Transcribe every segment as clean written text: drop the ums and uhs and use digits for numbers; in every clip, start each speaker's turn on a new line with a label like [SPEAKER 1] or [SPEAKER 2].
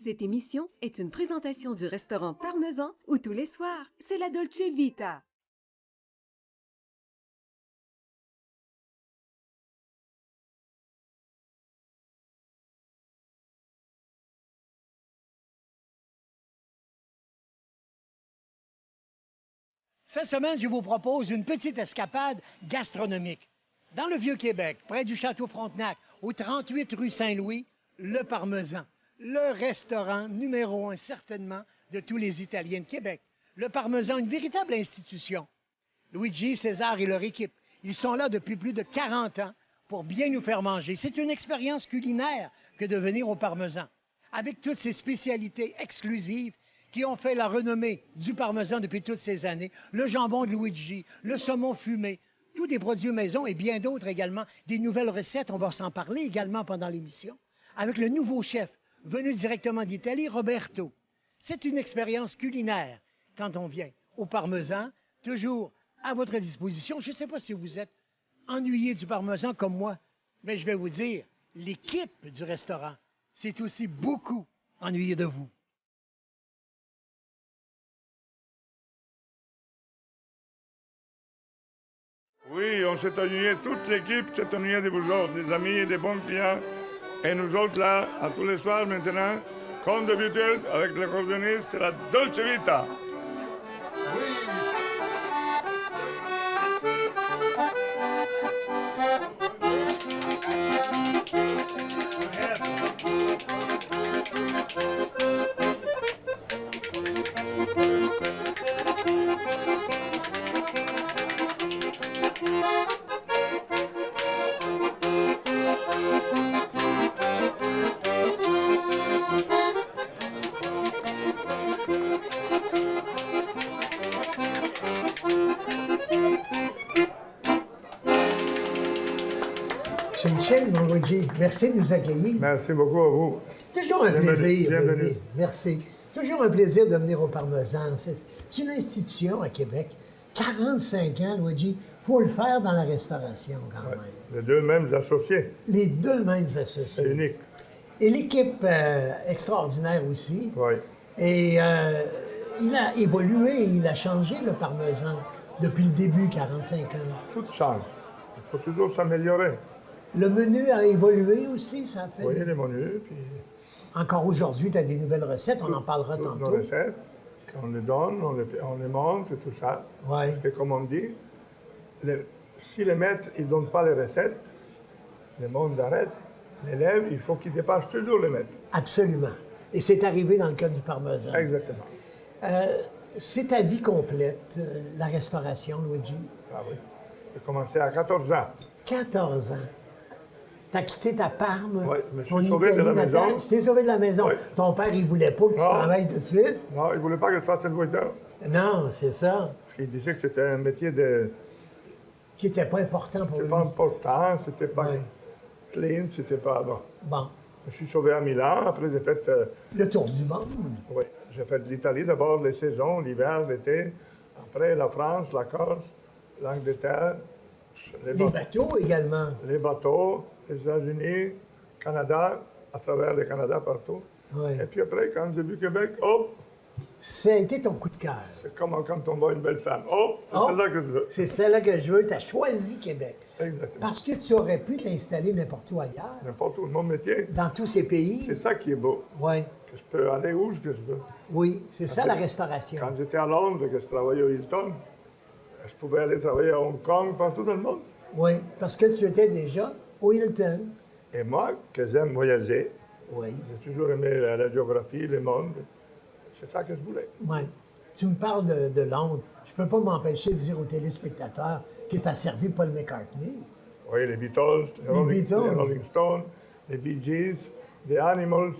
[SPEAKER 1] Cette émission est une présentation du restaurant Parmesan où tous les soirs, c'est la Dolce Vita.
[SPEAKER 2] Cette semaine, je vous propose une petite escapade gastronomique. Dans le Vieux-Québec, près du Château Frontenac, au 38 rue Saint-Louis, le Parmesan, le restaurant numéro 1 certainement de tous les Italiens de Québec. Le Parmesan, une véritable institution. Luigi, César et leur équipe, ils sont là depuis plus de 40 ans pour bien nous faire manger. C'est une expérience culinaire que de venir au Parmesan, avec toutes ces spécialités exclusives qui ont fait la renommée du Parmesan depuis toutes ces années. Le jambon de Luigi, le saumon fumé, tous des produits maison et bien d'autres également. Des nouvelles recettes, on va s'en parler également pendant l'émission. Avec le nouveau chef, venu directement d'Italie, Roberto. C'est une expérience culinaire quand on vient au Parmesan, toujours à votre disposition. Je ne sais pas si vous êtes ennuyé du Parmesan comme moi, mais je vais vous dire, l'équipe du restaurant, c'est aussi beaucoup ennuyé de vous.
[SPEAKER 3] Oui, on s'est ennuyé, toute l'équipe s'est ennuyée de vous autres, les amis et des bons clients. Et nous autres, là, à tous les soirs maintenant, comme d'habitude, avec le cordonnier, c'est la Dolce Vita.
[SPEAKER 2] Monsieur Michel, mon Luigi, merci de nous accueillir.
[SPEAKER 3] Merci beaucoup à vous.
[SPEAKER 2] Toujours un
[SPEAKER 3] Bienvenue,
[SPEAKER 2] plaisir de
[SPEAKER 3] bienvenue.
[SPEAKER 2] venir. Merci. Toujours un plaisir de venir au Parmesan. C'est une institution à Québec. 45 ans, Luigi. Il faut le faire dans la restauration, quand
[SPEAKER 3] Ouais,
[SPEAKER 2] même.
[SPEAKER 3] les deux mêmes associés,
[SPEAKER 2] Les deux mêmes
[SPEAKER 3] c'est
[SPEAKER 2] associés.
[SPEAKER 3] unique.
[SPEAKER 2] Et l'équipe extraordinaire aussi.
[SPEAKER 3] Oui.
[SPEAKER 2] Et il a évolué, il a changé le Parmesan depuis le début, 45 ans.
[SPEAKER 3] Tout change. Il faut toujours s'améliorer.
[SPEAKER 2] Le menu a évolué aussi, ça a fait.
[SPEAKER 3] Vous voyez les menus, puis
[SPEAKER 2] Encore aujourd'hui, tu as des nouvelles recettes, on en parlera
[SPEAKER 3] toutes nos
[SPEAKER 2] tantôt.
[SPEAKER 3] recettes, on les donne, on les montre et tout ça.
[SPEAKER 2] Ouais.
[SPEAKER 3] Parce que comme on dit, si les maîtres ne donnent pas les recettes, le monde arrête. L'élève, il faut qu'il dépasse toujours les maîtres.
[SPEAKER 2] Absolument. Et c'est arrivé dans le cas du Parmesan.
[SPEAKER 3] Exactement.
[SPEAKER 2] C'est ta vie complète, la restauration, Luigi.
[SPEAKER 3] Ah oui. J'ai commencé à 14 ans.
[SPEAKER 2] 14 ans. Tu as quitté ta Parme.
[SPEAKER 3] Oui, je me suis
[SPEAKER 2] ton
[SPEAKER 3] sauvé de
[SPEAKER 2] Italie
[SPEAKER 3] la
[SPEAKER 2] natale.
[SPEAKER 3] maison.
[SPEAKER 2] Tu t'es sauvé de la maison.
[SPEAKER 3] Oui.
[SPEAKER 2] Ton père, il voulait pas que tu
[SPEAKER 3] Non.
[SPEAKER 2] travailles tout de suite.
[SPEAKER 3] Non, il ne voulait pas que je fasse une voiture.
[SPEAKER 2] Non, c'est ça.
[SPEAKER 3] Parce qu'il disait que c'était un métier de...
[SPEAKER 2] Qui n'était pas important pour
[SPEAKER 3] C'était
[SPEAKER 2] lui.
[SPEAKER 3] pas important, c'était pas
[SPEAKER 2] Oui.
[SPEAKER 3] clean, c'était pas... Bon.
[SPEAKER 2] Bon.
[SPEAKER 3] Je me suis sauvé à Milan, après j'ai fait...
[SPEAKER 2] Le tour du monde.
[SPEAKER 3] oui, j'ai fait l'Italie d'abord, les saisons, l'hiver, l'été. Après la France, la Corse, l'Angleterre,
[SPEAKER 2] Les bateaux également.
[SPEAKER 3] les bateaux, les États-Unis, Canada, à travers le Canada partout.
[SPEAKER 2] Oui.
[SPEAKER 3] Et puis après, quand j'ai vu Québec, hop,
[SPEAKER 2] Ça a été ton coup de cœur.
[SPEAKER 3] c'est comme quand on voit une belle femme. Hop, c'est
[SPEAKER 2] Oh,
[SPEAKER 3] celle-là que je veux.
[SPEAKER 2] C'est celle-là que je veux. Tu as choisi Québec.
[SPEAKER 3] Exactement.
[SPEAKER 2] Parce que tu aurais pu t'installer n'importe où ailleurs,
[SPEAKER 3] N'importe où, mon métier,
[SPEAKER 2] dans tous ces pays.
[SPEAKER 3] c'est ça qui est beau.
[SPEAKER 2] Oui,
[SPEAKER 3] Que je peux aller où je veux.
[SPEAKER 2] oui, c'est ça la restauration.
[SPEAKER 3] Quand j'étais à Londres, que je travaillais au Hilton, je pouvais aller travailler à Hong Kong, partout dans le monde.
[SPEAKER 2] Oui, parce que tu étais déjà au Hilton.
[SPEAKER 3] Et moi, que j'aime voyager,
[SPEAKER 2] Oui,
[SPEAKER 3] j'ai toujours aimé la géographie, le monde. C'est ça que je voulais.
[SPEAKER 2] oui. Tu me parles de Londres. Je peux pas m'empêcher de dire aux téléspectateurs que tu as servi Paul McCartney.
[SPEAKER 3] Oui, les Beatles,
[SPEAKER 2] Beatles.
[SPEAKER 3] les Rolling Stones, les Bee Gees, les Animals.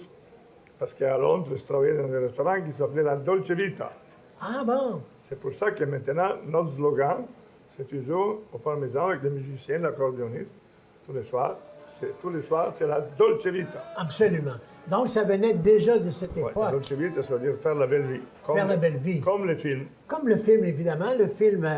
[SPEAKER 3] Parce qu'à Londres, je travaillais dans un restaurant qui s'appelait la Dolce Vita.
[SPEAKER 2] Ah bon?
[SPEAKER 3] C'est pour ça que maintenant, notre slogan, c'est toujours au Parmesan avec les musiciens, l'accordéoniste, tous les soirs. Tous les soirs, c'est la Dolce Vita.
[SPEAKER 2] Absolument. Donc, ça venait déjà de cette
[SPEAKER 3] Ouais, la
[SPEAKER 2] époque.
[SPEAKER 3] Dolce Vita, ça veut dire faire la belle vie.
[SPEAKER 2] Faire la belle vie.
[SPEAKER 3] Comme les films.
[SPEAKER 2] Comme le film, évidemment, le film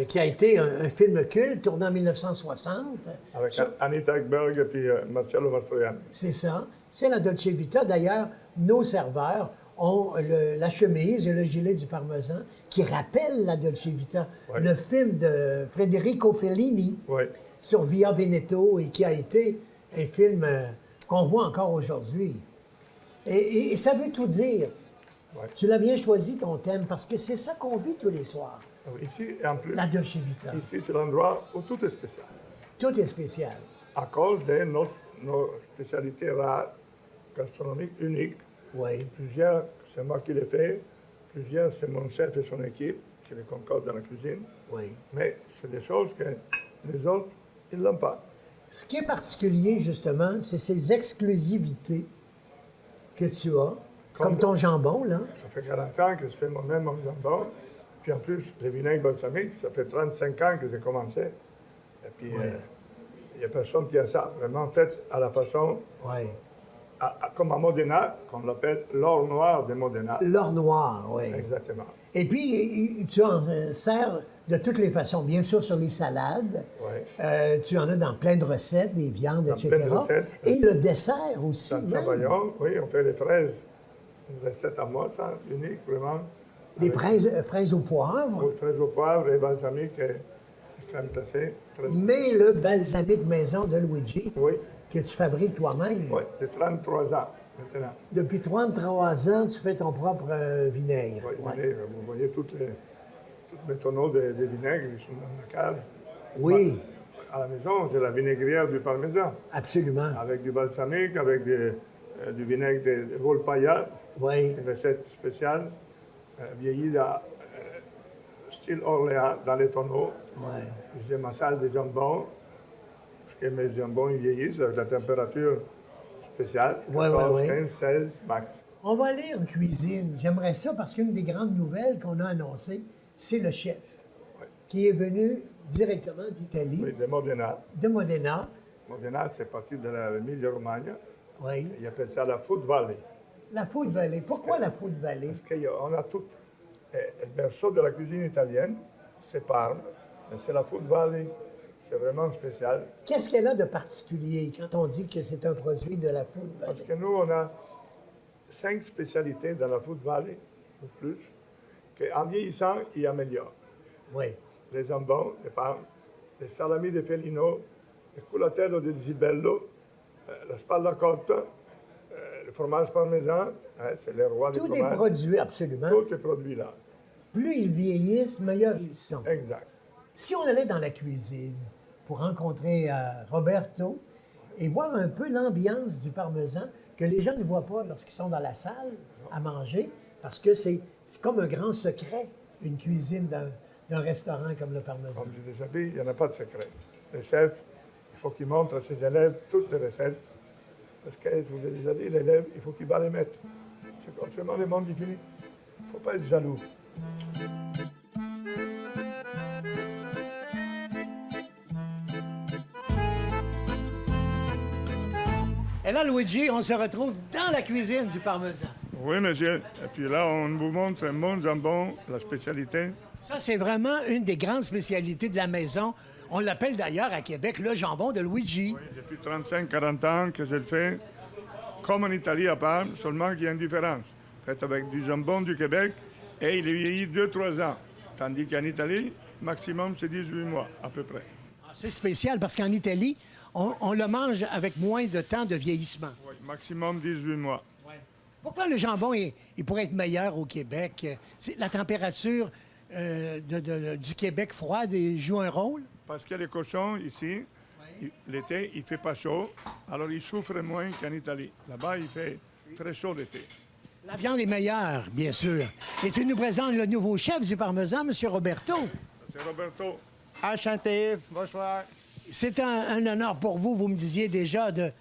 [SPEAKER 2] qui a été un film culte, tourné en 1960.
[SPEAKER 3] Avec Anita Ekberg et puis Marcello Mastroianni.
[SPEAKER 2] C'est ça. C'est la Dolce Vita. D'ailleurs, nos serveurs ont la chemise et le gilet du parmesan qui rappellent la Dolce Vita,
[SPEAKER 3] Ouais.
[SPEAKER 2] le film de Federico Fellini
[SPEAKER 3] Oui.
[SPEAKER 2] sur Via Veneto et qui a été un film qu'on voit encore aujourd'hui. Et ça veut tout dire.
[SPEAKER 3] Ouais.
[SPEAKER 2] Tu l'as bien choisi, ton thème, parce que c'est ça qu'on vit tous les soirs,
[SPEAKER 3] Ici, et en plus,
[SPEAKER 2] la Dolce Vita.
[SPEAKER 3] ici, c'est l'endroit où tout est spécial.
[SPEAKER 2] Tout est spécial.
[SPEAKER 3] À cause de nos spécialités rares, gastronomiques, uniques.
[SPEAKER 2] Oui.
[SPEAKER 3] Plusieurs, c'est moi qui les fais. Plusieurs, c'est mon chef et son équipe qui les concordent dans la cuisine.
[SPEAKER 2] Oui.
[SPEAKER 3] Mais c'est des choses que les autres, ils n'ont pas.
[SPEAKER 2] Ce qui est particulier, justement, c'est ces exclusivités que tu as, comme ton jambon, là.
[SPEAKER 3] Ça fait 40 ans que je fais moi-même mon jambon. Puis en plus, les vinaigres balsamiques, ça fait 35 ans que j'ai commencé. Et puis, il n'y a personne qui a ça. Vraiment fait à la façon,
[SPEAKER 2] Oui.
[SPEAKER 3] comme à Modena, qu'on l'appelle l'or noir de Modena.
[SPEAKER 2] L'or noir, oui.
[SPEAKER 3] Exactement.
[SPEAKER 2] Et puis, tu en sers de toutes les façons. Bien sûr, sur les salades.
[SPEAKER 3] Oui.
[SPEAKER 2] Tu en as dans plein de recettes, des viandes,
[SPEAKER 3] Dans
[SPEAKER 2] etc.
[SPEAKER 3] plein de recettes.
[SPEAKER 2] Et le dessert aussi.
[SPEAKER 3] Dans le
[SPEAKER 2] même.
[SPEAKER 3] Savoyon, oui, on fait les fraises. Une recette à moi, ça, unique, vraiment.
[SPEAKER 2] Les fraises au poivre.
[SPEAKER 3] Oui, fraises au poivre et balsamique et crème glacée.
[SPEAKER 2] Mais le balsamique maison de Luigi,
[SPEAKER 3] Oui,
[SPEAKER 2] que tu fabriques toi-même.
[SPEAKER 3] oui, j'ai 33 ans maintenant.
[SPEAKER 2] Depuis 33 ans, tu fais ton propre vinaigre.
[SPEAKER 3] Oui,
[SPEAKER 2] Ouais.
[SPEAKER 3] vinaigre, vous voyez toutes mes tonneaux de vinaigre, ils sont dans la cave.
[SPEAKER 2] Oui,
[SPEAKER 3] À la maison, j'ai la vinaigrière du parmesan,
[SPEAKER 2] absolument.
[SPEAKER 3] avec du balsamique, avec du vinaigre de Volpaia,
[SPEAKER 2] Oui,
[SPEAKER 3] une recette spéciale, vieillie dans, style Orléans, dans les tonneaux.
[SPEAKER 2] oui.
[SPEAKER 3] J'ai ma salle de jambon, parce que mes jambons ils vieillissent avec la température spéciale,
[SPEAKER 2] Ouais,
[SPEAKER 3] 14,
[SPEAKER 2] ouais, ouais.
[SPEAKER 3] 15, 16 max.
[SPEAKER 2] On va aller en cuisine. J'aimerais ça parce qu'une des grandes nouvelles qu'on a annoncées, c'est le chef
[SPEAKER 3] Ouais.
[SPEAKER 2] qui est venu directement d'Italie,
[SPEAKER 3] Oui, de Modena.
[SPEAKER 2] de Modena.
[SPEAKER 3] Modena, c'est parti de l'Emilia-Romagna.
[SPEAKER 2] Oui.
[SPEAKER 3] Ils appellent ça la Food Valley.
[SPEAKER 2] La Food Valley. Pourquoi la Food Valley?
[SPEAKER 3] Parce qu'on a tout. Le berceau de la cuisine italienne, c'est Parme, mais c'est la Food Valley. C'est vraiment spécial.
[SPEAKER 2] Qu'est-ce qu'elle a de particulier quand on dit que c'est un produit de la Food
[SPEAKER 3] Parce
[SPEAKER 2] Valley?
[SPEAKER 3] que nous, on a 5 spécialités dans la Food Valley, ou plus, qu'en vieillissant, ils améliorent.
[SPEAKER 2] Oui.
[SPEAKER 3] Les jambons de Parme, les salami de Felino, le culatello di Zibello, la spalla cotta, le fromage parmesan, c'est les rois du
[SPEAKER 2] Tous des
[SPEAKER 3] fromage.
[SPEAKER 2] produits, absolument.
[SPEAKER 3] Tous ces produits-là.
[SPEAKER 2] Plus ils vieillissent, meilleurs ils sont.
[SPEAKER 3] Exact.
[SPEAKER 2] Si on allait dans la cuisine pour rencontrer Roberto et voir un peu l'ambiance du parmesan que les gens ne voient pas lorsqu'ils sont dans la salle à manger, parce que c'est comme un grand secret, une cuisine d'un restaurant comme le parmesan.
[SPEAKER 3] Comme je déjà dit, il n'y en a pas de secret. Le chef, il faut qu'il montre à ses élèves toutes les recettes. Parce que, je vous l'ai déjà dit, l'élève, il faut qu'il va les mettre. C'est comme seulement le monde est fini. Il ne faut pas être jaloux.
[SPEAKER 2] Et là, Luigi, on se retrouve dans la cuisine du parmesan.
[SPEAKER 3] Oui, monsieur. Et puis là, on vous montre mon jambon, la spécialité.
[SPEAKER 2] Ça, c'est vraiment une des grandes spécialités de la maison. On l'appelle d'ailleurs à Québec le jambon de Luigi.
[SPEAKER 3] Oui, depuis 35-40 ans que je le fais, comme en Italie à Parme, seulement qu'il y a une différence. Fait avec du jambon du Québec et il est vieilli 2-3 ans. Tandis qu'en Italie, maximum, c'est 18 mois, à peu près.
[SPEAKER 2] C'est spécial parce qu'en Italie, on le mange avec moins de temps de vieillissement.
[SPEAKER 3] Oui, maximum 18 mois.
[SPEAKER 2] Pourquoi le jambon il pourrait être meilleur au Québec? C'est la température du Québec froide joue un rôle?
[SPEAKER 3] Parce que les cochons, ici, l'été, il ne fait pas chaud, alors ils souffrent moins qu'en Italie. Là-bas, il fait très chaud l'été.
[SPEAKER 2] La viande est meilleure, bien sûr. Et tu nous présentes le nouveau chef du parmesan, M. Roberto.
[SPEAKER 3] C'est Roberto.
[SPEAKER 4] Enchanté, bonsoir.
[SPEAKER 2] C'est un honneur pour vous, vous me disiez déjà, de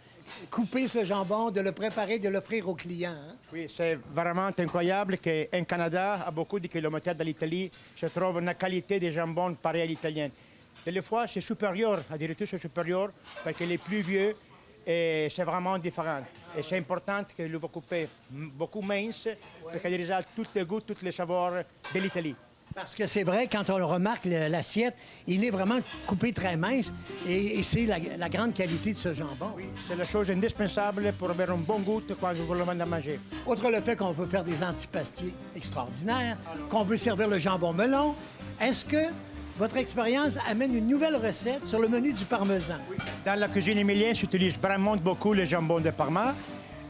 [SPEAKER 2] couper ce jambon, de le préparer, de l'offrir aux clients. Hein?
[SPEAKER 4] Oui, c'est vraiment incroyable qu'en Canada, à beaucoup de kilomètres de l'Italie, je trouve une qualité de jambon pareille à l'italienne. Des fois, c'est supérieur, à dire c'est supérieur, parce qu'il est plus vieux et c'est vraiment différent. Et c'est important que vous coupez beaucoup mince, parce qu'il y a déjà tous les goûts, tous les saveurs de l'Italie.
[SPEAKER 2] Parce que c'est vrai, quand on le remarque, l'assiette, il est vraiment coupé très mince et c'est la grande qualité de ce jambon.
[SPEAKER 4] C'est la chose indispensable pour avoir un bon goût quand vous le vendez à manger.
[SPEAKER 2] Outre le fait qu'on peut faire des antipasties extraordinaires, qu'on peut servir le jambon melon, est-ce que votre expérience amène une nouvelle recette sur le menu du parmesan?
[SPEAKER 4] Dans la cuisine émilienne, s'utilise vraiment beaucoup le jambon de Parma.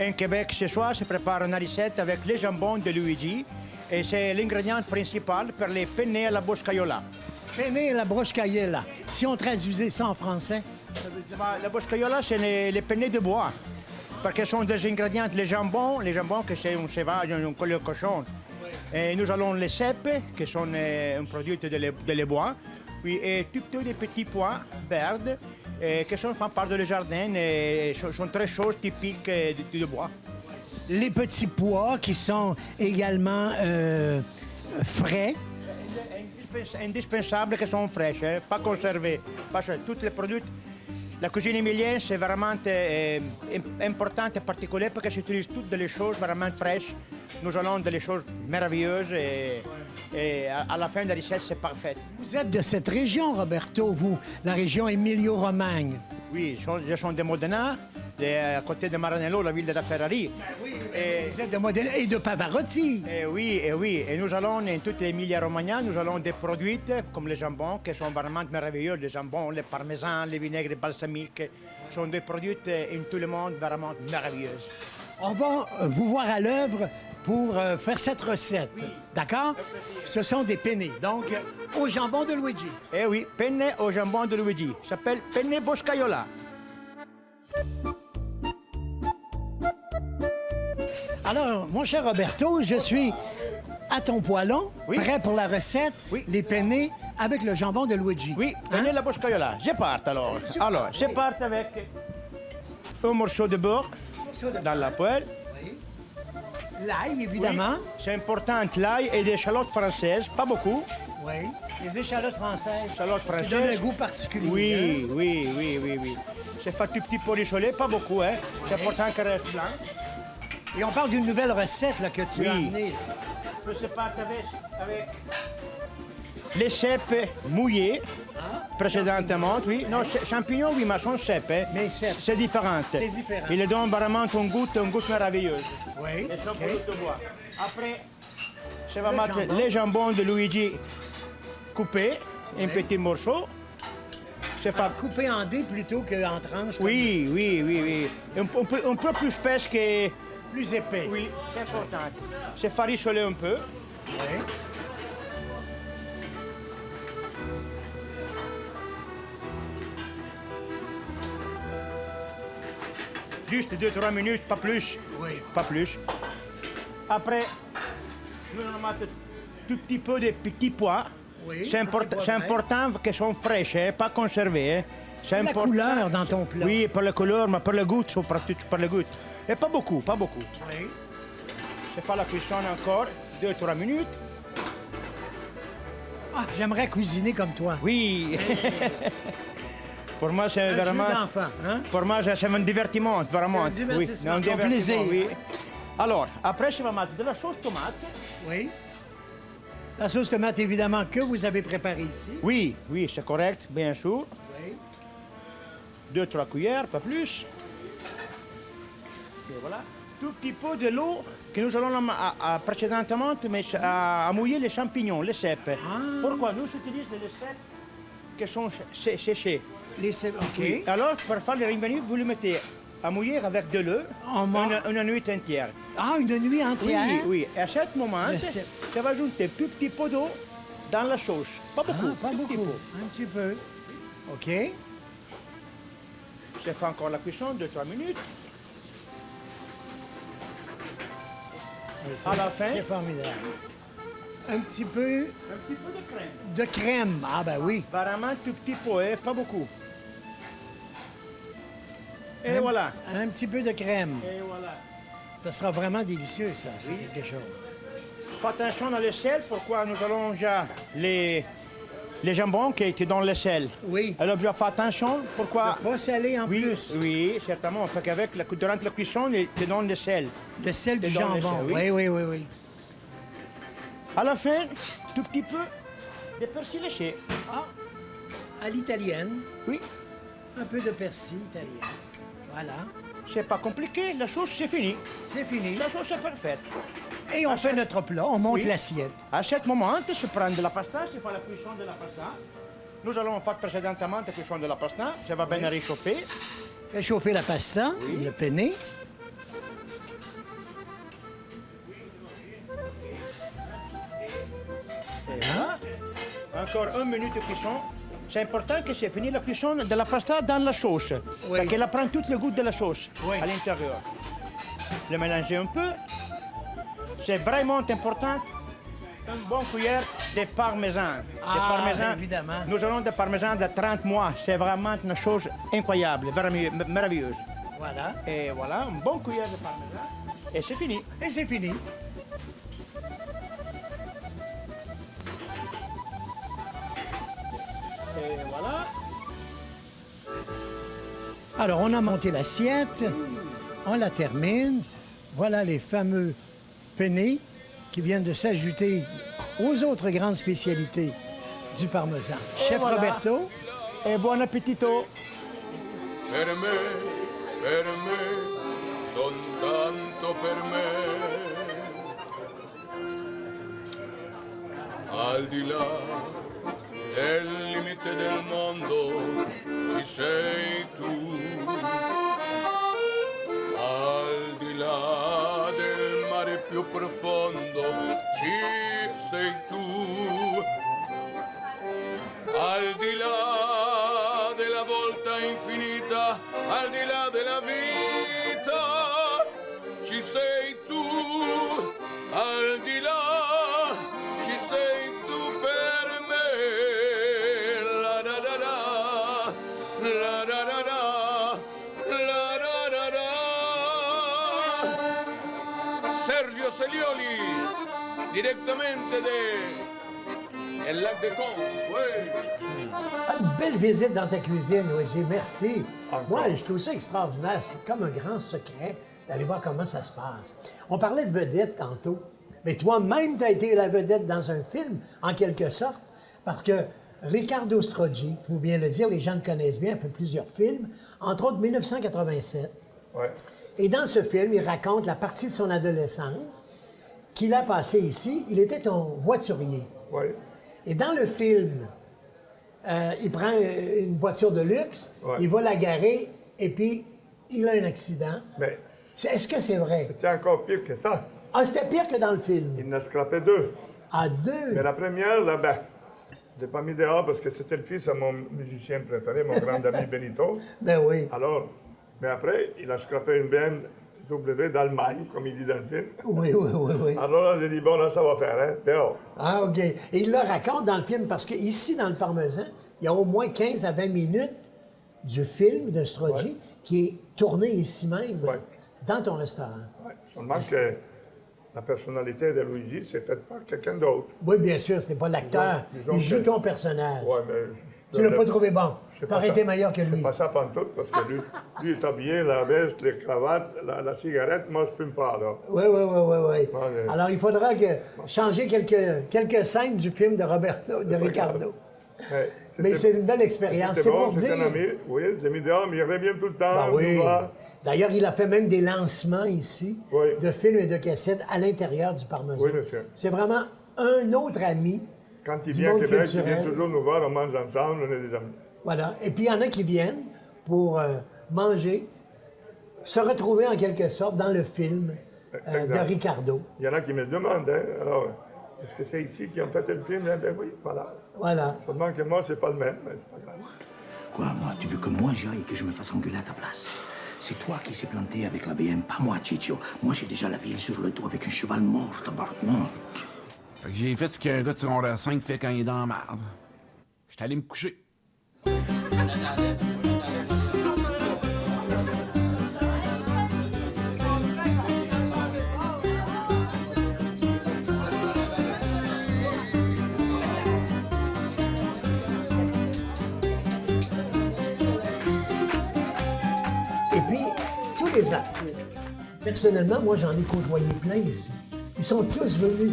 [SPEAKER 4] En Québec, ce soir, se prépare une recette avec le jambon de Luigi. Et c'est l'ingrédient principal pour les penne à la boscaiola.
[SPEAKER 2] Penne à la broscaiola. Si on traduisait ça en français, ça veut dire...
[SPEAKER 4] La boscaiola, c'est les penne de bois. Parce que ce sont des ingrédients, les jambons que c'est un sauvage, un collier cochon. Et nous allons les cèpes, qui sont un produit de les bois. Oui, et plutôt des petits pois verts, qui sont font part du jardin et sont très choses typiques du bois.
[SPEAKER 2] Les petits pois qui sont également frais.
[SPEAKER 4] Indispensables qui sont fraîches, hein, pas conservées. Parce que tous les produits, la cuisine émilienne, c'est vraiment important et particulier parce que j'utilise toutes les choses vraiment fraîches. Nous allons des choses merveilleuses et à la fin de la recette, c'est parfait.
[SPEAKER 2] Vous êtes de cette région, Roberto, vous, la région Emilio-Romagne.
[SPEAKER 4] Oui, je suis de Modena, à côté de Maranello, la ville de la Ferrari.
[SPEAKER 2] Vous êtes de Modena et de Pavarotti.
[SPEAKER 4] Oui. Et nous allons, in toute l'Emilia-Romagna, nous allons des produits comme les jambons, qui sont vraiment merveilleux. Les jambons, les parmesans, les vinaigres balsamiques, sont des produits in tout le monde vraiment merveilleux.
[SPEAKER 2] On va vous voir à l'œuvre pour faire cette recette. Oui. D'accord? Ce sont des penne, donc au jambon de Luigi.
[SPEAKER 4] Eh oui, penne au jambon de Luigi. Ça s'appelle penne boscaiola.
[SPEAKER 2] Alors, mon cher Roberto, je suis à ton poêlon, prêt pour la recette, les penne avec le jambon de Luigi.
[SPEAKER 4] Oui, penne la boscaiola. Je pars alors. Alors, je pars avec un morceau de beurre dans la poêle.
[SPEAKER 2] L'ail, évidemment.
[SPEAKER 4] Oui, c'est important, l'ail et des échalotes françaises, pas beaucoup.
[SPEAKER 2] Oui, les échalotes françaises.
[SPEAKER 4] Échalotes françaises.
[SPEAKER 2] Qui donnent un goût particulier.
[SPEAKER 4] Oui. C'est fait tout petit peu rissolé, pas beaucoup, hein. C'est important qu'elle reste blanc.
[SPEAKER 2] Et on parle d'une nouvelle recette là, que tu as amenée.
[SPEAKER 4] Je pars avec les cèpes mouillés. Précédemment, oui. Non, champignons, oui, mais sont cèpes. Hein.
[SPEAKER 2] Mais cèpes.
[SPEAKER 4] C'est différent.
[SPEAKER 2] C'est différent.
[SPEAKER 4] Ils donnent vraiment un goût merveilleux.
[SPEAKER 2] Oui.
[SPEAKER 4] Et ça, produit de bois. Après, je vais mettre les jambons de Luigi coupés en petits morceaux.
[SPEAKER 2] Coupé en dés plutôt qu'en tranches.
[SPEAKER 4] Oui. Un peu plus épaisse que...
[SPEAKER 2] Plus épais.
[SPEAKER 4] Oui, c'est important. C'est faire rissoler un peu.
[SPEAKER 2] Oui.
[SPEAKER 4] Juste 2-3 minutes, pas plus.
[SPEAKER 2] Oui.
[SPEAKER 4] Pas plus. Après, nous allons mettre tout petit peu de petits pois.
[SPEAKER 2] Oui,
[SPEAKER 4] c'est important qu'ils soient fraîches, hein, pas conservés. Hein.
[SPEAKER 2] C'est la couleur dans ton plat.
[SPEAKER 4] Oui, pour la couleur, mais pour le goût, surtout pour le goût. Et pas beaucoup.
[SPEAKER 2] Oui.
[SPEAKER 4] Je fais la cuisson encore 2-3 minutes.
[SPEAKER 2] Ah, j'aimerais cuisiner comme toi.
[SPEAKER 4] Oui. Pour moi, c'est vraiment...
[SPEAKER 2] Hein?
[SPEAKER 4] Pour moi, c'est un divertissement, vraiment.
[SPEAKER 2] C'est un divertissement,
[SPEAKER 4] oui,
[SPEAKER 2] un plaisir.
[SPEAKER 4] Oui. Alors, après, je vais mettre de la sauce tomate.
[SPEAKER 2] Oui. La sauce tomate, évidemment, que vous avez préparée ici.
[SPEAKER 4] Oui, c'est correct, bien sûr.
[SPEAKER 2] Oui.
[SPEAKER 4] 2-3 cuillères, pas plus. Et voilà. Tout petit peu de l'eau que nous allons précédemment à mouiller les champignons, les cèpes.
[SPEAKER 2] Ah.
[SPEAKER 4] Pourquoi nous utilisons les cèpes qui sont séchés.
[SPEAKER 2] Les cèpes, OK.
[SPEAKER 4] Oui. Alors, pour faire les revenus, vous les mettez à mouiller avec de l'eau une nuit entière.
[SPEAKER 2] Ah, une nuit entière?
[SPEAKER 4] Oui. Et à ce moment, ça va ajouter tout petit peu d'eau dans la sauce. Pas beaucoup.
[SPEAKER 2] Pas beaucoup. Un petit peu. OK.
[SPEAKER 4] Je fais encore la cuisson, 2-3 minutes. À la fin,
[SPEAKER 2] c'est formidable. Un petit peu
[SPEAKER 4] de crème.
[SPEAKER 2] de crème. Ah, ben oui.
[SPEAKER 4] Vraiment tout petit peu, hein, pas beaucoup. Et voilà.
[SPEAKER 2] Un petit peu de crème.
[SPEAKER 4] Et voilà.
[SPEAKER 2] Ça sera vraiment délicieux, ça. C'est quelque chose.
[SPEAKER 4] Fais attention à le sel, pourquoi nous allons déjà les jambons qui étaient dans le sel.
[SPEAKER 2] Oui.
[SPEAKER 4] Alors, je fais attention, pourquoi...
[SPEAKER 2] Pas salé en plus.
[SPEAKER 4] Oui, certainement, parce qu'avec durant la cuisson, tu donnes le sel.
[SPEAKER 2] Le sel du
[SPEAKER 4] dans le
[SPEAKER 2] jambon.
[SPEAKER 4] sel, oui.
[SPEAKER 2] Oui.
[SPEAKER 4] À la fin, tout petit peu de persil léché.
[SPEAKER 2] Ah, à l'italienne,
[SPEAKER 4] Oui,
[SPEAKER 2] un peu de persil italien. Voilà,
[SPEAKER 4] c'est pas compliqué, la sauce c'est fini.
[SPEAKER 2] c'est fini.
[SPEAKER 4] La sauce est parfaite.
[SPEAKER 2] Et on fait notre plat, on monte
[SPEAKER 4] Oui.
[SPEAKER 2] l'assiette.
[SPEAKER 4] À ce moment, je prends de la pasta, je fais la cuisson de la pasta. Nous allons faire précédemment la cuisson de la pasta, ça va bien réchauffer.
[SPEAKER 2] Fait chauffer la pasta,
[SPEAKER 4] Oui.
[SPEAKER 2] le penne.
[SPEAKER 4] Voilà. Encore 1 minute de cuisson. C'est important que c'est fini la cuisson de la pasta dans la sauce.
[SPEAKER 2] Oui.
[SPEAKER 4] Parce qu'elle prend tout le goût de la sauce
[SPEAKER 2] Oui.
[SPEAKER 4] à l'intérieur. Le mélanger un peu. C'est vraiment important. Une bonne cuillère de parmesan.
[SPEAKER 2] Ah, évidemment.
[SPEAKER 4] Nous avons des parmesans de 30 mois. C'est vraiment une chose incroyable, vraiment merveilleuse.
[SPEAKER 2] Voilà.
[SPEAKER 4] Et voilà, une bonne cuillère de parmesan. Et c'est fini.
[SPEAKER 2] Et c'est fini.
[SPEAKER 4] Et voilà.
[SPEAKER 2] Alors, on a monté l'assiette, on la termine. Voilà les fameux penne qui viennent de s'ajouter aux autres grandes spécialités du parmesan. Chef
[SPEAKER 4] voilà.
[SPEAKER 2] Roberto,
[SPEAKER 4] Et bon appetito.
[SPEAKER 5] Per me, soltanto per me. Al di là del limite del mondo ci sei tu. Al di là del mare più profondo ci sei tu. Al di là della volta infinita, al di là della vita, ci sei tu. Al di là, ci sei tu per me. La da da da, la da da da, la da da da. Sergio Selioli, direttamente del Lac de Contes.
[SPEAKER 6] Une belle visite dans ta cuisine, Luigi. Merci. Moi, je trouve ça extraordinaire. C'est comme un grand secret d'aller voir comment ça se passe. On parlait de vedette tantôt. Mais toi-même, tu as été la vedette dans un film, en quelque sorte, parce que Riccardo Stroggi, il faut bien le dire, les gens le connaissent bien, a fait plusieurs films, entre autres 1987.
[SPEAKER 3] Ouais.
[SPEAKER 6] Et dans ce film, il raconte la partie de son adolescence qu'il a passée ici. Il était un voiturier.
[SPEAKER 3] Ouais.
[SPEAKER 6] Et dans le film, il prend une voiture de luxe,
[SPEAKER 3] Ouais.
[SPEAKER 6] il va la garer et puis il a un accident.
[SPEAKER 3] Mais
[SPEAKER 6] Est-ce que c'est vrai?
[SPEAKER 3] c'était encore pire que ça.
[SPEAKER 6] Ah, c'était pire que dans le film.
[SPEAKER 3] Il en a scrapé 2.
[SPEAKER 6] À deux.
[SPEAKER 3] Mais la première, là, ben, je l'ai pas mis dehors parce que c'était le fils de mon musicien préféré, mon grand ami Benito.
[SPEAKER 6] Ben oui.
[SPEAKER 3] Alors, mais après, il a scrapé une BMW d'Allemagne, comme il dit dans le film.
[SPEAKER 6] Oui, oui, oui, oui.
[SPEAKER 3] Alors là, j'ai dit, bon, là, ça va faire, hein, dehors.
[SPEAKER 6] Ah, OK. Et il le raconte dans le film parce qu'ici, dans le Parmesan, il y a au moins 15 à 20 minutes du film de Stroggi
[SPEAKER 3] Ouais.
[SPEAKER 6] qui est tourné ici même,
[SPEAKER 3] Ouais.
[SPEAKER 6] dans ton restaurant.
[SPEAKER 3] Ouais. Seulement que la personnalité de Luigi, c'est faite par quelqu'un d'autre.
[SPEAKER 6] Oui, bien sûr, ce n'est pas l'acteur.
[SPEAKER 3] Disons
[SPEAKER 6] Il joue
[SPEAKER 3] que-
[SPEAKER 6] ton personnage.
[SPEAKER 3] Ouais, mais...
[SPEAKER 6] Tu l'as pas trouvé bon.
[SPEAKER 3] C'est
[SPEAKER 6] T'aurais
[SPEAKER 3] pas
[SPEAKER 6] été
[SPEAKER 3] ça.
[SPEAKER 6] meilleur que lui.
[SPEAKER 3] C'est pas ça pantoute, parce que lui est habillé, la veste, les cravates, la cigarette, moi, je fume pas, là.
[SPEAKER 6] Oui, oui, oui, oui, oui.
[SPEAKER 3] Ouais.
[SPEAKER 6] Alors, il faudra changer quelques scènes du film de Roberto, de Ricardo.
[SPEAKER 3] Ouais,
[SPEAKER 6] Mais c'est une belle expérience.
[SPEAKER 3] C'était
[SPEAKER 6] C'est
[SPEAKER 3] bon,
[SPEAKER 6] pour
[SPEAKER 3] c'était
[SPEAKER 6] dire...
[SPEAKER 3] un ami. Oui, je l'ai mis dehors, mais il revient tout le temps.
[SPEAKER 6] Ben
[SPEAKER 3] nous
[SPEAKER 6] oui.
[SPEAKER 3] voir.
[SPEAKER 6] D'ailleurs, il a fait même des lancements ici
[SPEAKER 3] Oui.
[SPEAKER 6] de films et de cassettes à l'intérieur du Parmesan.
[SPEAKER 3] Oui, monsieur.
[SPEAKER 6] C'est vraiment un autre ami.
[SPEAKER 3] Quand il
[SPEAKER 6] Du
[SPEAKER 3] vient à
[SPEAKER 6] monde
[SPEAKER 3] Québec, il
[SPEAKER 6] culturel.
[SPEAKER 3] vient toujours nous voir, on mange ensemble, on est des amis.
[SPEAKER 6] Voilà. Et puis, il y en a qui viennent pour manger, se retrouver en quelque sorte dans le film de
[SPEAKER 3] Exact.
[SPEAKER 6] Ricardo.
[SPEAKER 3] Il y en a qui me demandent, hein, alors, est-ce que c'est ici qu'ils ont fait le film? Eh bien oui, voilà.
[SPEAKER 6] Voilà.
[SPEAKER 3] Seulement que moi, c'est pas le même, mais c'est pas grave.
[SPEAKER 7] Quoi, moi, tu veux que moi j'aille et que je me fasse engueuler à ta place? C'est toi qui s'est planté avec la BM, pas moi, Ciccio. Moi, j'ai déjà la ville sur le dos avec un cheval mort, tabarnak.
[SPEAKER 8] Fait que j'ai fait ce qu'un gars de secondaire 5 fait quand il est dans la merde. J'étais allé me coucher.
[SPEAKER 6] Et puis, tous les artistes, personnellement, moi, j'en ai côtoyé plein ici. Ils sont tous venus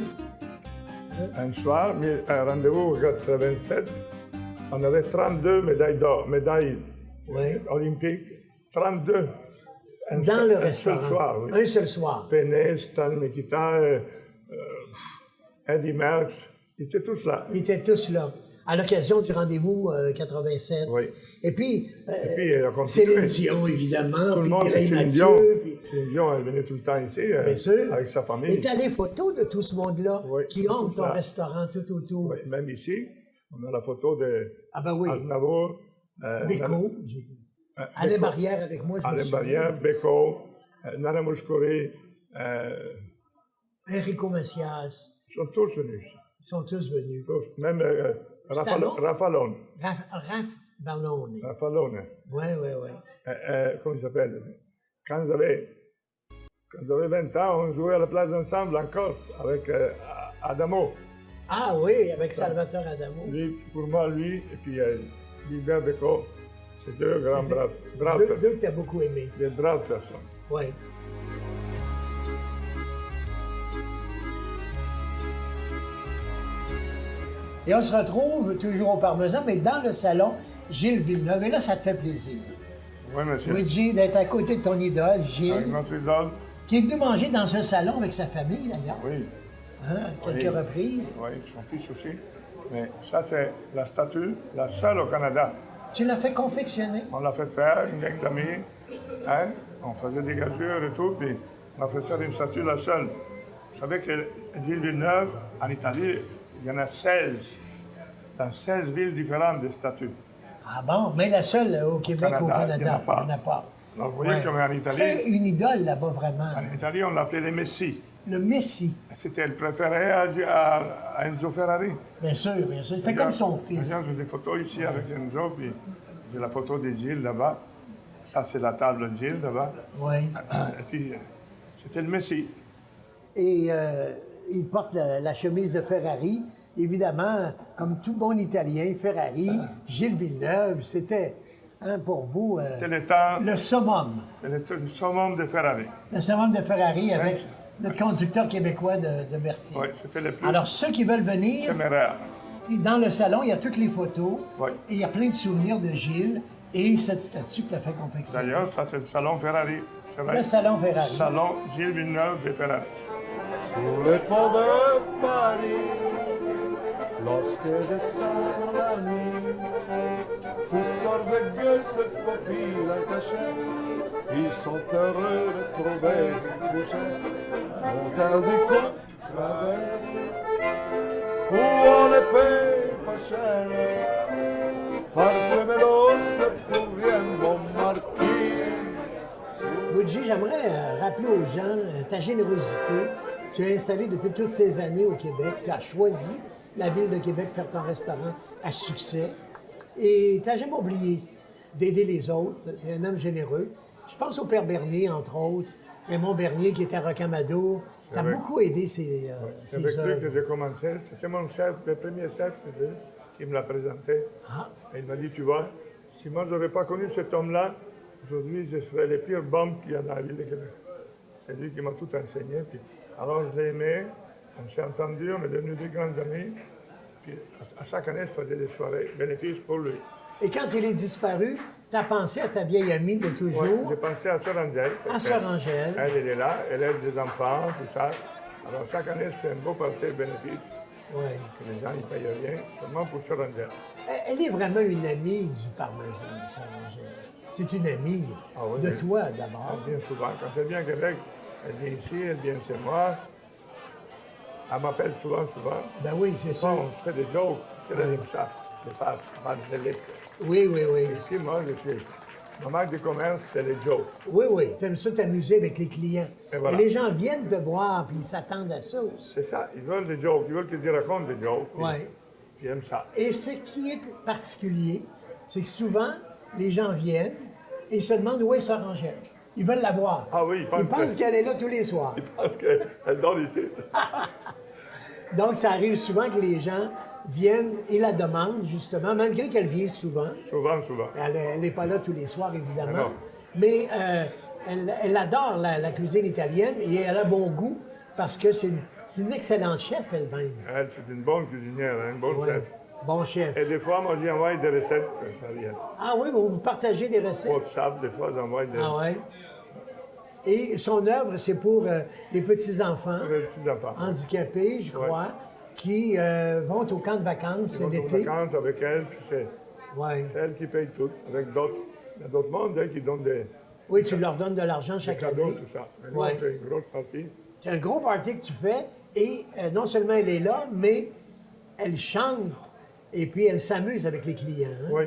[SPEAKER 3] Un soir, un rendez-vous au 87, on avait 32 médailles d'or, médailles olympiques, 32.
[SPEAKER 6] Dans le restaurant.
[SPEAKER 3] Un seul soir, oui.
[SPEAKER 6] Un seul soir.
[SPEAKER 3] Pénès, Stan Mikita, Eddie Merckx, ils étaient tous là.
[SPEAKER 6] Ils étaient tous là. À l'occasion du rendez-vous 87.
[SPEAKER 3] Oui.
[SPEAKER 6] Et puis,
[SPEAKER 3] elle a continué.
[SPEAKER 6] Céline Dion, évidemment.
[SPEAKER 3] Tout le monde, Céline Dion, elle venait tout le temps ici, avec sa famille.
[SPEAKER 6] Et tu as les photos de tout ce monde-là qui ont ton
[SPEAKER 3] là.
[SPEAKER 6] restaurant tout autour.
[SPEAKER 3] Oui, même ici, on a la photo de
[SPEAKER 6] Aznavour, Beko. Alain Barrière avec moi, je me
[SPEAKER 3] Alain
[SPEAKER 6] souviens.
[SPEAKER 3] Barrière, Beko, Nana Mouskouri.
[SPEAKER 6] Enrico Macias.
[SPEAKER 3] Ils sont tous venus.
[SPEAKER 6] Ils sont tous venus.
[SPEAKER 3] Tous. Même Rafalone.
[SPEAKER 6] Raph Ballone.
[SPEAKER 3] Rafalone.
[SPEAKER 6] Oui.
[SPEAKER 3] Comment il s'appelle? Quand j'avais 20 ans, on jouait à la place d'ensemble en Corse avec Adamo.
[SPEAKER 6] Ah oui, avec Salvatore Adamo.
[SPEAKER 3] Lui, pour moi, lui, et puis Gilbert Beko, c'est deux grands braves personnes.
[SPEAKER 6] Deux que tu as beaucoup aimés.
[SPEAKER 3] Des braves personnes.
[SPEAKER 6] Oui. Et on se retrouve toujours au Parmesan, mais dans le salon Gilles Villeneuve. Et là, ça te fait plaisir.
[SPEAKER 3] Oui, monsieur.
[SPEAKER 6] Luigi, d'être à côté de ton idole, Gilles.
[SPEAKER 3] Avec notre idole.
[SPEAKER 6] Qui est venu manger dans ce salon avec sa famille, d'ailleurs.
[SPEAKER 3] Oui.
[SPEAKER 6] Hein, quelques reprises.
[SPEAKER 3] Oui, son fils aussi. Mais ça, c'est la statue, la seule au Canada.
[SPEAKER 6] Tu l'as fait confectionner?
[SPEAKER 3] On l'a fait faire, une gang d'amis. Hein? On faisait des gazures et tout, puis on a fait faire une statue, la seule. Vous savez que Gilles Villeneuve, en Italie, il y en a 16. Dans 16 villes différentes, des statues.
[SPEAKER 6] Ah bon? Mais la seule au Québec, au Canada,
[SPEAKER 3] il n'y en a pas. Alors, vous voyez comme en Italie...
[SPEAKER 6] C'est une idole là-bas, vraiment.
[SPEAKER 3] En Italie, on l'appelait le Messi.
[SPEAKER 6] Le Messi.
[SPEAKER 3] C'était le préféré à Enzo Ferrari.
[SPEAKER 6] Bien sûr. C'était comme son fils.
[SPEAKER 3] D'ailleurs, j'ai des photos ici avec Enzo, puis j'ai la photo de Gilles là-bas. Ça, c'est la table de Gilles là-bas.
[SPEAKER 6] Oui.
[SPEAKER 3] Et puis, c'était le Messi.
[SPEAKER 6] Et il porte la chemise de Ferrari. Évidemment, comme tout bon Italien, Ferrari, Gilles Villeneuve, c'était, pour vous, le summum.
[SPEAKER 3] C'est le summum de Ferrari.
[SPEAKER 6] Le summum de Ferrari avec notre conducteur québécois de Berthier.
[SPEAKER 3] Oui, c'était le plus...
[SPEAKER 6] Alors, ceux qui veulent venir,
[SPEAKER 3] téméraire.
[SPEAKER 6] Dans le salon, il y a toutes les photos.
[SPEAKER 3] Oui.
[SPEAKER 6] Et il y a plein de souvenirs de Gilles et cette statue que tu as fait confectionner.
[SPEAKER 3] D'ailleurs, ça, c'est le salon Ferrari.
[SPEAKER 6] Le salon Ferrari.
[SPEAKER 3] Salon Gilles Villeneuve de Ferrari.
[SPEAKER 9] Sur les ponts de Paris, lorsque descend la nuit, tous sortes de gueux se faufilent en cachette. Ils sont heureux de trouver une couchette au terre du coin Clavel, où on les paye pas cher. Parfumez-le, c'est pour rien, mon marquis.
[SPEAKER 6] Luigi, j'aimerais rappeler aux gens ta générosité. Tu es installé depuis toutes ces années au Québec. Tu as choisi la ville de Québec pour faire ton restaurant à succès. Et tu n'as jamais oublié d'aider les autres. Tu es un homme généreux. Je pense au Père Bernier, entre autres. Raymond Bernier, qui était à Rocamadour. Tu as beaucoup aidé ces
[SPEAKER 3] C'est avec lui
[SPEAKER 6] œuvres.
[SPEAKER 3] que j'ai commencé. C'était mon chef, le premier chef que j'ai, qui me l'a présenté.
[SPEAKER 6] Ah.
[SPEAKER 3] Et il m'a dit, tu vois, si moi je n'aurais pas connu cet homme-là, aujourd'hui, je serais les pires bombes qu'il y a dans la ville de Québec. C'est lui qui m'a tout enseigné. Puis, alors, je l'ai aimé. On s'est entendu, on est devenus des grands amis. Puis, à chaque année, je faisais des soirées bénéfices pour lui.
[SPEAKER 6] Et quand il est disparu, tu as pensé à ta vieille amie de toujours,
[SPEAKER 3] Ouais, j'ai pensé à Sœur Angèle.
[SPEAKER 6] à Sœur Angèle.
[SPEAKER 3] Elle est là, elle aide des enfants, tout ça. Alors, chaque année, je fais un beau party de bénéfices.
[SPEAKER 6] Ouais.
[SPEAKER 3] Que les gens ne payent rien, seulement pour Sœur Angèle.
[SPEAKER 6] Elle est vraiment une amie du Parmesan, Sœur Angèle. C'est une amie
[SPEAKER 3] Ah oui,
[SPEAKER 6] de
[SPEAKER 3] oui.
[SPEAKER 6] toi, d'abord.
[SPEAKER 3] Elle vient souvent. Quand elle vient à Québec, elle vient ici, elle vient chez moi. Elle m'appelle souvent.
[SPEAKER 6] Ben oui, c'est ça.
[SPEAKER 3] On se fait des jokes, parce qu'elle aime ça, de faire des lettres.
[SPEAKER 6] Oui.
[SPEAKER 3] Ici, moi, ma marque de commerce, c'est les jokes.
[SPEAKER 6] Oui. Tu aimes ça t'amuser avec les clients.
[SPEAKER 3] Et voilà.
[SPEAKER 6] les gens viennent te voir, puis ils s'attendent à ça aussi.
[SPEAKER 3] C'est ça, ils veulent des jokes, ils veulent que tu racontes des jokes. Puis,
[SPEAKER 6] Oui.
[SPEAKER 3] puis ils aiment ça.
[SPEAKER 6] Et ce qui est particulier, c'est que souvent, les gens viennent et ils se demandent où est Sœur Angèle. Ils veulent la voir.
[SPEAKER 3] Ah oui, ils pensent
[SPEAKER 6] qu'elle est là tous les soirs.
[SPEAKER 3] Ils pensent qu'elle dort ici.
[SPEAKER 6] Donc, ça arrive souvent que les gens viennent et la demandent, justement, malgré qu'elle vient souvent.
[SPEAKER 3] Souvent.
[SPEAKER 6] Elle n'est pas là tous les soirs, évidemment.
[SPEAKER 3] Non.
[SPEAKER 6] Mais elle adore la cuisine italienne et elle a bon goût parce que c'est C'est une excellente chef elle-même.
[SPEAKER 3] Elle, c'est une bonne cuisinière, hein, un bon
[SPEAKER 6] Ouais.
[SPEAKER 3] chef.
[SPEAKER 6] Bon chef.
[SPEAKER 3] Et des fois, moi, j'y envoie des recettes par
[SPEAKER 6] Ah oui, vous partagez des recettes?
[SPEAKER 3] WhatsApp, des fois, j'envoie des
[SPEAKER 6] Ah ouais. Et son œuvre, c'est pour les petits-enfants
[SPEAKER 3] pour les petits-enfants.
[SPEAKER 6] handicapés, je crois, qui vont au camp de vacances
[SPEAKER 3] Ils vont aux
[SPEAKER 6] l'été.
[SPEAKER 3] vacances avec elle, puis c'est
[SPEAKER 6] Ouais.
[SPEAKER 3] elle qui paye tout, avec d'autres. Il y a d'autres mondes hein, qui donnent des
[SPEAKER 6] Oui, tu leur donnes de l'argent chaque
[SPEAKER 3] cadeaux,
[SPEAKER 6] année.
[SPEAKER 3] tout ça. Mais nous,
[SPEAKER 6] Ouais.
[SPEAKER 3] on fait une grosse partie.
[SPEAKER 6] C'est un gros party que tu fais et non seulement elle est là, mais elle chante et puis elle s'amuse avec les clients. Hein?
[SPEAKER 3] Oui.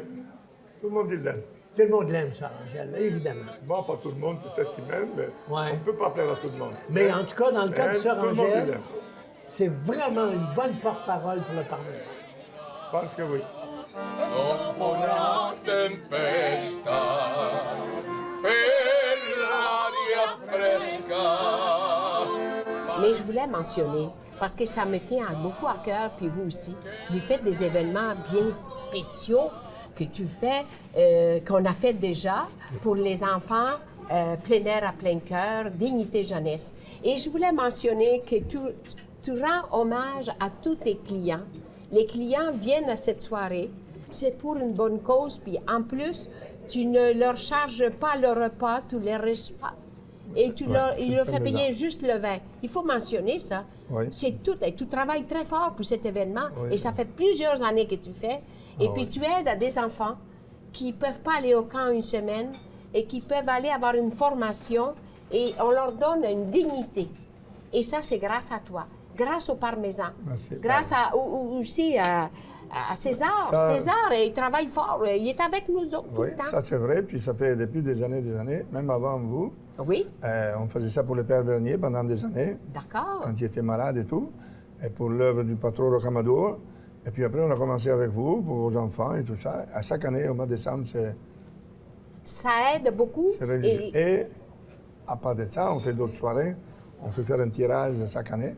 [SPEAKER 3] Tout le monde il l'aime.
[SPEAKER 6] Tout le monde l'aime, ça, Angèle, évidemment.
[SPEAKER 3] Bon, pas tout le monde peut-être qui m'aime, mais
[SPEAKER 6] Ouais.
[SPEAKER 3] on ne peut pas plaire à tout le monde.
[SPEAKER 6] Mais en tout cas, dans le cas de
[SPEAKER 3] Elle,
[SPEAKER 6] Sœur
[SPEAKER 3] tout le monde
[SPEAKER 6] Angèle,
[SPEAKER 3] l'aime.
[SPEAKER 6] c'est vraiment une bonne porte-parole pour le parmesan.
[SPEAKER 3] Je pense que oui.
[SPEAKER 5] Dopo una tempesta per l'aria fresca.
[SPEAKER 10] Mais je voulais mentionner, parce que ça me tient beaucoup à cœur, puis vous aussi, vous faites des événements bien spéciaux que tu fais, qu'on a fait déjà pour les enfants, plein air à plein cœur, Dignité Jeunesse. Et je voulais mentionner que tu rends hommage à tous tes clients. Les clients viennent à cette soirée, c'est pour une bonne cause, puis en plus, tu ne leur charges pas le repas, tu les reçois. Et il leur fait payer juste le vin. Il faut mentionner ça.
[SPEAKER 3] Oui.
[SPEAKER 10] C'est tout. Et tu travailles très fort pour cet événement.
[SPEAKER 3] Oui.
[SPEAKER 10] Et ça fait plusieurs années que tu fais. Et puis tu aides à des enfants qui ne peuvent pas aller au camp une semaine et qui peuvent aller avoir une formation et on leur donne une dignité. Et ça, c'est grâce à toi. Grâce au parmesan.
[SPEAKER 3] Merci.
[SPEAKER 10] Grâce aussi à César.
[SPEAKER 3] Ça-
[SPEAKER 10] César, il travaille fort. Il est avec nous autres tout
[SPEAKER 3] Oui,
[SPEAKER 10] le temps.
[SPEAKER 3] ça c'est vrai, puis ça fait depuis des années, même avant vous.
[SPEAKER 10] Oui,
[SPEAKER 3] On faisait ça pour le Père Bernier pendant des années,
[SPEAKER 10] d'accord.
[SPEAKER 3] quand il était malade et tout, et pour l'œuvre du patron Rocamadour. Et puis après, on a commencé avec vous, pour vos enfants et tout ça. À chaque année, au mois de décembre,
[SPEAKER 10] Ça aide beaucoup.
[SPEAKER 3] c'est religieux. Et à part de ça, on fait d'autres soirées. On fait faire un tirage chaque année.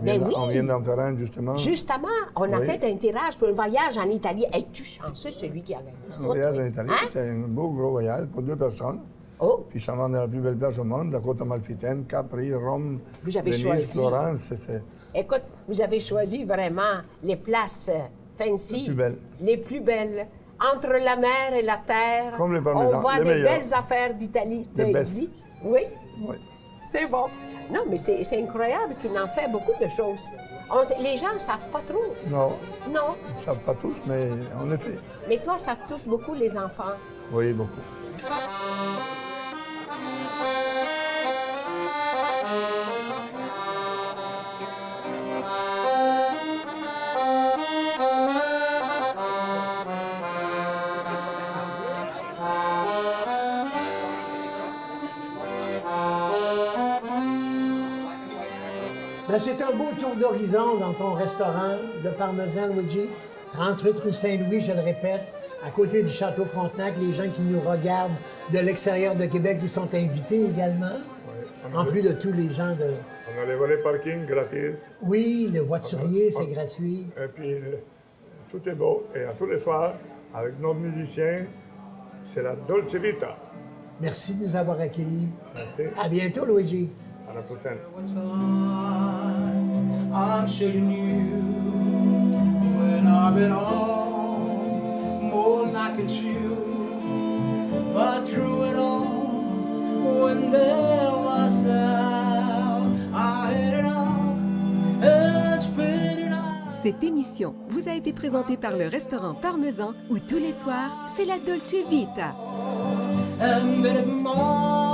[SPEAKER 10] Ben oui.
[SPEAKER 3] On vient d'en faire un, justement.
[SPEAKER 10] Justement, on a
[SPEAKER 3] Oui.
[SPEAKER 10] fait un tirage pour un voyage en Italie. Es-tu chanceux, celui qui a gagné ça?
[SPEAKER 3] Un voyage
[SPEAKER 10] toi?
[SPEAKER 3] en Italie,
[SPEAKER 10] Hein?
[SPEAKER 3] c'est un beau gros voyage pour 2 personnes.
[SPEAKER 10] Oh,
[SPEAKER 3] Puis ça va dans la plus belle place au monde, la côte amalfitaine, Capri, Rome,
[SPEAKER 10] Vous avez
[SPEAKER 3] Venise,
[SPEAKER 10] choisi.
[SPEAKER 3] Florence.
[SPEAKER 10] écoute, vous avez choisi vraiment les places fancy.
[SPEAKER 3] Les plus belles.
[SPEAKER 10] Les plus belles. Entre la mer et la terre.
[SPEAKER 3] Comme les parmesans,
[SPEAKER 10] On voit
[SPEAKER 3] les
[SPEAKER 10] des
[SPEAKER 3] meilleurs.
[SPEAKER 10] belles affaires d'Italie, tu
[SPEAKER 3] Les
[SPEAKER 10] as
[SPEAKER 3] best.
[SPEAKER 10] dit. Oui,
[SPEAKER 3] Oui.
[SPEAKER 10] c'est bon. Non, mais c'est incroyable, tu en fais beaucoup de choses. Les gens ne savent pas trop.
[SPEAKER 3] Non,
[SPEAKER 10] Non,
[SPEAKER 3] ils ne savent pas tous, mais on le fait.
[SPEAKER 10] mais toi, ça touche beaucoup les enfants.
[SPEAKER 3] Oui, beaucoup.
[SPEAKER 6] Ben, c'est un beau tour d'horizon dans ton restaurant, le Parmesan Luigi, 38 rue Saint-Louis, je le répète, à côté du Château Frontenac. Les gens qui nous regardent de l'extérieur de Québec, ils sont invités également, en plus de tous les gens de...
[SPEAKER 3] On a les volets parking gratis.
[SPEAKER 6] Oui, le voiturier, c'est gratuit.
[SPEAKER 3] Et puis, tout est beau. Et à tous les soirs, avec nos musiciens, c'est la Dolce Vita.
[SPEAKER 6] Merci de nous avoir accueillis.
[SPEAKER 3] Merci.
[SPEAKER 6] À bientôt, Luigi.
[SPEAKER 3] À la prochaine.
[SPEAKER 7] I'm showing you when I've been on more than I can chew. But through it all, when there was doubt, I had it all and spit it out.
[SPEAKER 1] Cette émission vous a été présentée par le restaurant Parmesan où tous les soirs, c'est la Dolce Vita.
[SPEAKER 7] And bit more.